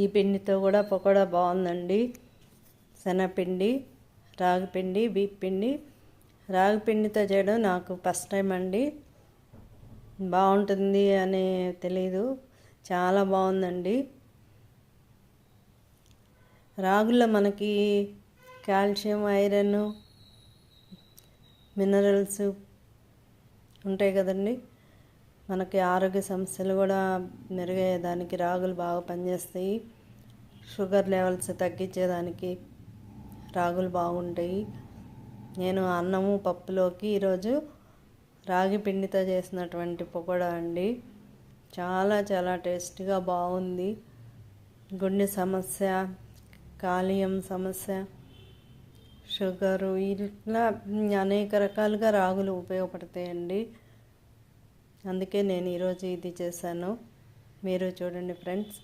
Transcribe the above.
ఈ పిండితో కూడా పకోడా బాగుందండి. శనగపిండి, రాగిపిండి, బియ్యపిండి. రాగిపిండితో చేయడం నాకు ఫస్ట్ టైం అండి. బాగుంటుంది అని తెలీదు, చాలా బాగుందండి. రాగుల్లో మనకి కాల్షియం, ఐరన్, మినరల్స్ ఉంటాయి కదండి. మనకి ఆరోగ్య సమస్యలు కూడా మెరుగయ్యేదానికి రాగులు బాగా పనిచేస్తాయి. షుగర్ లెవెల్స్ తగ్గించేదానికి రాగులు బాగుంటాయి. నేను అన్నము పప్పులోకి ఈరోజు రాగి పిండితో చేసినటువంటి పకోడా అండి. చాలా చాలా టేస్టీగా బాగుంది. గుండె సమస్య, కాలేయం సమస్య, షుగరు, ఇట్లా అనేక రకాలుగా రాగులు ఉపయోగపడతాయండి. అందుకే నేను ఈరోజు ఇది చేశాను. మీరు చూడండి ఫ్రెండ్స్.